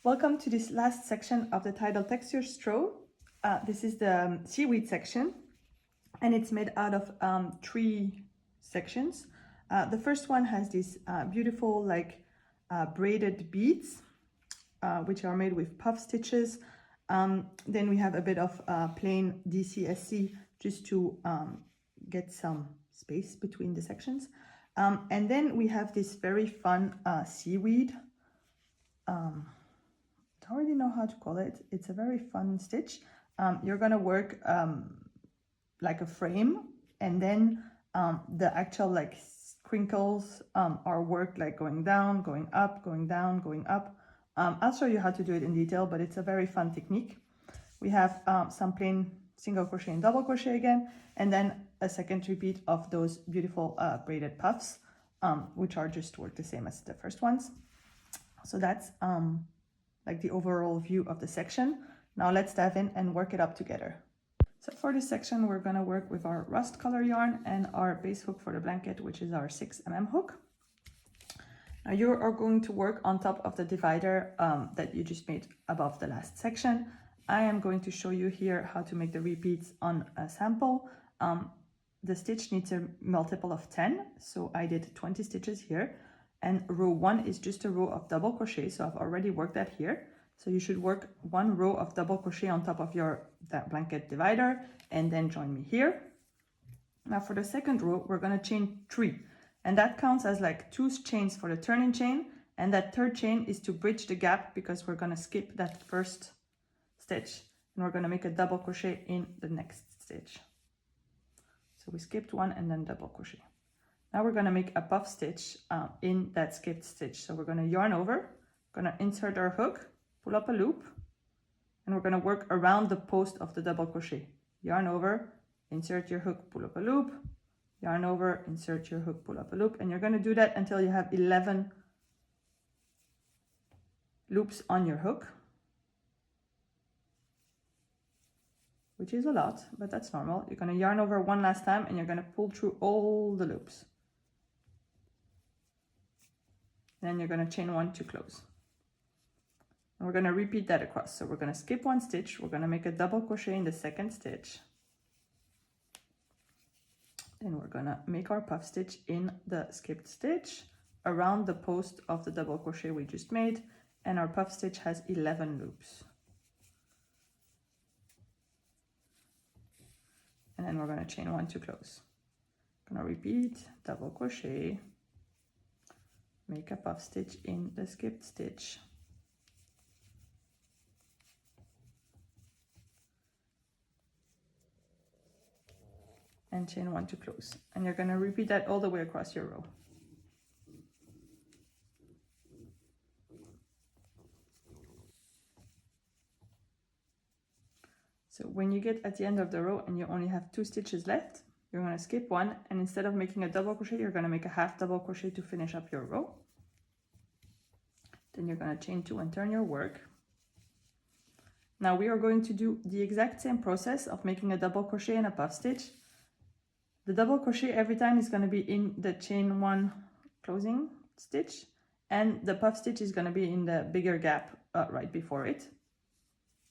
Welcome to this last section of the Tidal Textures Throw. This is the seaweed section, and it's made out of 3 sections. The first one has these beautiful braided beads, which are made with puff stitches. Then we have a bit of plain DCSC just to get some space between the sections. And then we have this very fun seaweed. I don't really know how to call it. It's a very fun stitch. You're gonna work like a frame, and then the actual crinkles are worked like going down, going up, going down, going up. I'll show you how to do it in detail, but it's a very fun technique. We have some plain single crochet and double crochet again, and then a second repeat of those beautiful braided puffs, which are just work the same as the first ones. So that's like the overall view of the section. Now let's dive in and work it up together. So for this section, we're gonna work with our rust color yarn and our base hook for the blanket, which is our 6mm hook. Now you are going to work on top of the divider that you just made above the last section. I am going to show you here how to make the repeats on a sample. The stitch needs a multiple of 10, so I did 20 stitches here. And row 1 is just a row of double crochet, so I've already worked that here. So you should work 1 row of double crochet on top of that blanket divider, and then join me here. Now for the second row, we're gonna chain 3, and that counts as like 2 chains for the turning chain, and that third chain is to bridge the gap because we're gonna skip that first stitch, and we're gonna make a double crochet in the next stitch. So we skipped 1 and then double crochet. Now we're gonna make a puff stitch in that skipped stitch. So we're gonna yarn over, gonna insert our hook, pull up a loop, and we're gonna work around the post of the double crochet. Yarn over, insert your hook, pull up a loop, yarn over, insert your hook, pull up a loop, and you're gonna do that until you have 11 loops on your hook, which is a lot, but that's normal. You're gonna yarn over 1 last time, and you're gonna pull through all the loops. Then you're going to chain 1 to close. And we're going to repeat that across. So we're going to skip 1 stitch. We're going to make a double crochet in the second stitch. Then we're going to make our puff stitch in the skipped stitch around the post of the double crochet we just made. And our puff stitch has 11 loops. And then we're going to chain 1 to close. Going to repeat, double crochet, make a puff stitch in the skipped stitch, and chain 1 to close. And you're going to repeat that all the way across your row. So when you get at the end of the row and you only have 2 stitches left, you're going to skip 1, and instead of making a double crochet, you're going to make a half double crochet to finish up your row. Then you're going to chain 2 and turn your work. Now we are going to do the exact same process of making a double crochet and a puff stitch. The double crochet every time is going to be in the chain 1 closing stitch, and the puff stitch is going to be in the bigger gap right before it.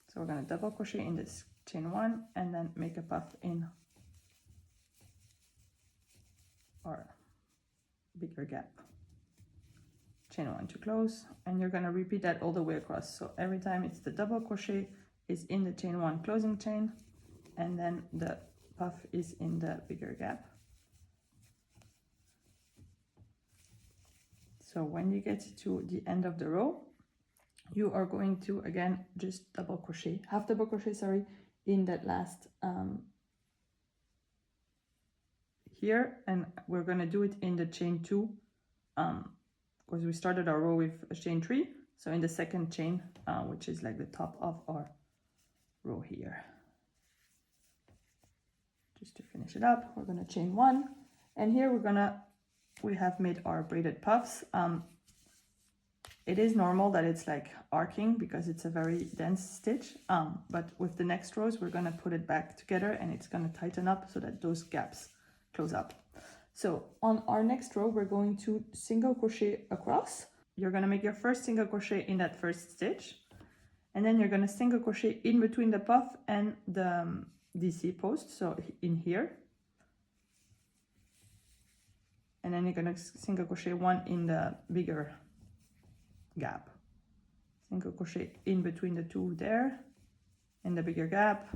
So we're going to double crochet in this chain 1 and then make a puff in our bigger gap. Chain 1 to close, and you're going to repeat that all the way across. So every time it's the double crochet is in the chain 1 closing chain, and then the puff is in the bigger gap. So when you get to the end of the row, you are going to again just double crochet, half double crochet, sorry, in that last here, and we're going to do it in the chain 2 because we started our row with a chain 3, so in the second chain, which is like the top of our row here. Just to finish it up, we're going to chain 1, and here we have made our braided puffs. It is normal that it's like arcing because it's a very dense stitch, but with the next rows we're going to put it back together, and it's going to tighten up so that those gaps close up. So on our next row, we're going to single crochet across. You're going to make your first single crochet in that first stitch, and then you're going to single crochet in between the puff and the DC post, so in here, and then you're going to single crochet one in the bigger gap, single crochet in between the two there in the bigger gap.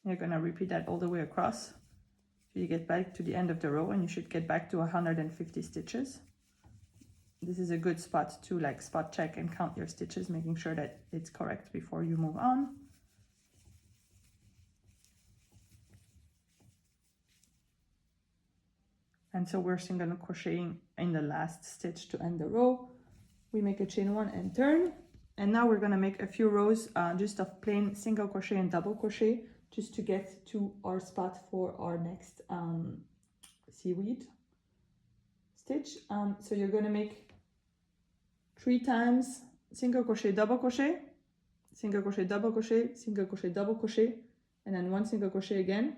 You're going to repeat that all the way across till you get back to the end of the row, and you should get back to 150 stitches. This is a good spot to like spot check and count your stitches, making sure that it's correct before you move on. And so we're single crocheting in the last stitch to end the row. We make a chain one and turn, and now we're going to make a few rows just of plain single crochet and double crochet just to get to our spot for our next seaweed stitch. So you're going to make 3 times single crochet, double crochet, single crochet, double crochet, single crochet, double crochet, and then 1 single crochet again.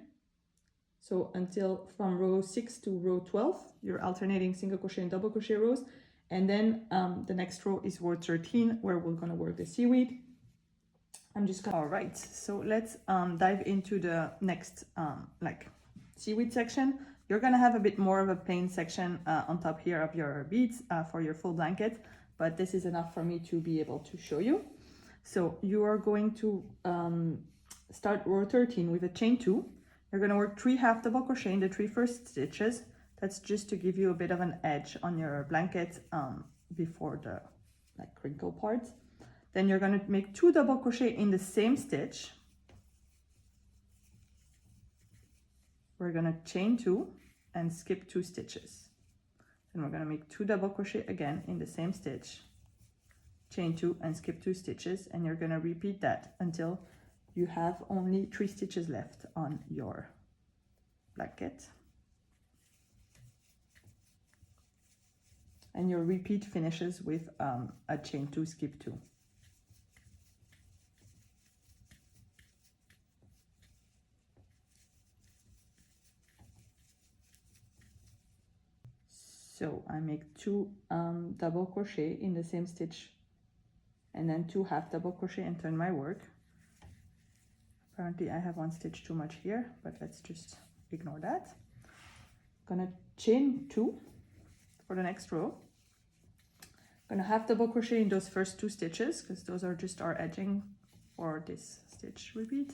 So until from row 6 to row 12, you're alternating single crochet and double crochet rows. And then the next row is row 13, where we're going to work the seaweed. All right, so let's dive into the next like seaweed section. You're going to have a bit more of a plain section on top here of your beads for your full blanket, but this is enough for me to be able to show you. So you are going to start row 13 with a chain 2. You're going to work 3 half double crochet in the 3 first stitches. That's just to give you a bit of an edge on your blanket before the like crinkle part. Then you're going to make 2 double crochet in the same stitch. We're going to chain 2 and skip 2 stitches. Then we're going to make 2 double crochet again in the same stitch, chain 2 and skip 2 stitches, and you're going to repeat that until you have only 3 stitches left on your blanket. And your repeat finishes with a chain 2, skip 2. So I make 2 double crochet in the same stitch, and then 2 half double crochet and turn my work. Apparently I have 1 stitch too much here, but let's just ignore that. Gonna chain 2 for the next row. Gonna half double crochet in those first 2 stitches, because those are just our edging for this stitch repeat.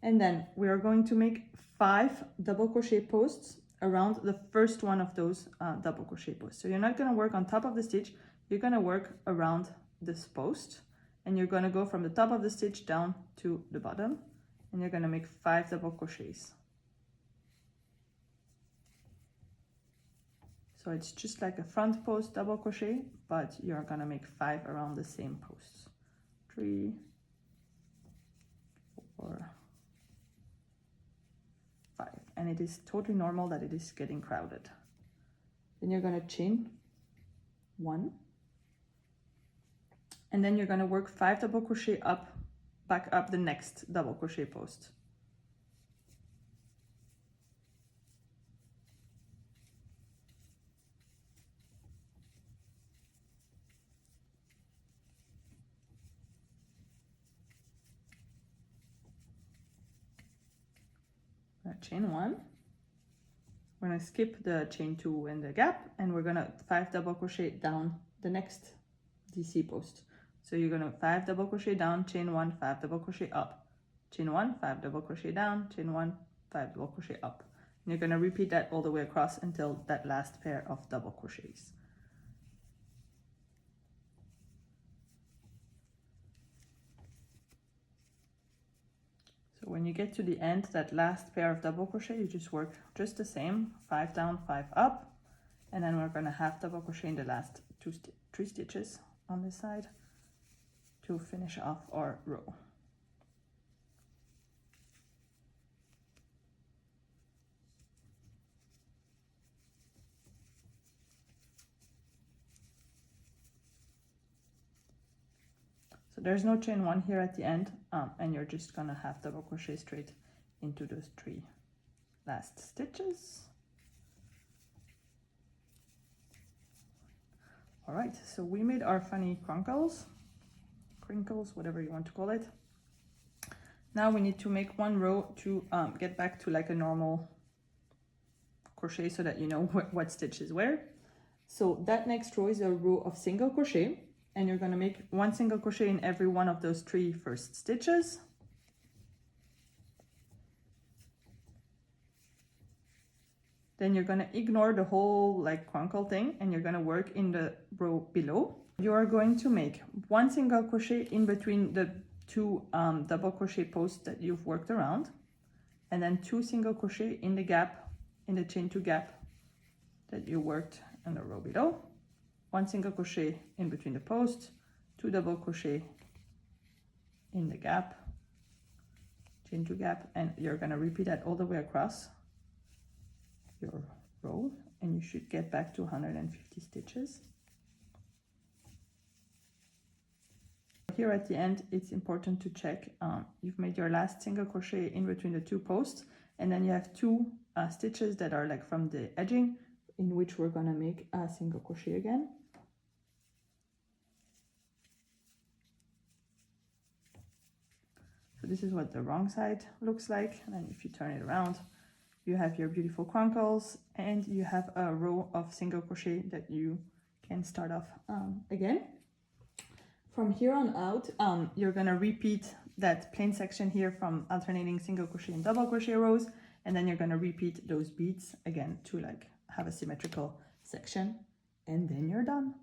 And then we are going to make 5 double crochet posts around the first one of those double crochet posts. So you're not going to work on top of the stitch, you're going to work around this post, and you're going to go from the top of the stitch down to the bottom, and you're going to make 5 double crochets. So it's just like a front post double crochet, but you're going to make 5 around the same posts. 3, 4, 5, and it is totally normal that it is getting crowded. Then you're going to chain 1, and then you're going to work 5 double crochet up, back up the next double crochet post. Chain 1, we're going to skip the chain 2 and the gap, and we're going to 5 double crochet down the next DC post. So you're going to 5 double crochet down, chain 1, 5 double crochet up, chain 1, 5 double crochet down, chain 1, 5 double crochet up. And you're going to repeat that all the way across until that last pair of double crochets. So when you get to the end, that last pair of double crochet, you just work just the same, 5 down, 5 up, and then we're going to half double crochet in the last 3 stitches on this side to finish off our row. So there's no chain 1 here at the end, and you're just gonna half double crochet straight into those 3 last stitches. All right, so we made our funny crinkles, whatever you want to call it. Now we need to make one row to get back to like a normal crochet so that you know what stitch is where. So that next row is a row of single crochet, and you're going to make one single crochet in every one of those 3 first stitches. Then you're going to ignore the whole like crinkle thing, and you're going to work in the row below. You are going to make one single crochet in between the 2 double crochet posts that you've worked around, and then 2 single crochet in the gap, in the chain 2 gap that you worked in the row below, 1 single crochet in between the posts, 2 double crochet in the gap, chain 2 gap, and you're going to repeat that all the way across your row, and you should get back to 150 stitches. Here at the end, it's important to check you've made your last single crochet in between the 2 posts, and then you have 2 stitches that are like from the edging, in which we're gonna make a single crochet again. So this is what the wrong side looks like, and then if you turn it around, you have your beautiful crinkles, and you have a row of single crochet that you can start off again. From here on out, you're gonna repeat that plain section here from alternating single crochet and double crochet rows, and then you're gonna repeat those beads again to like have a symmetrical section, and then you're done.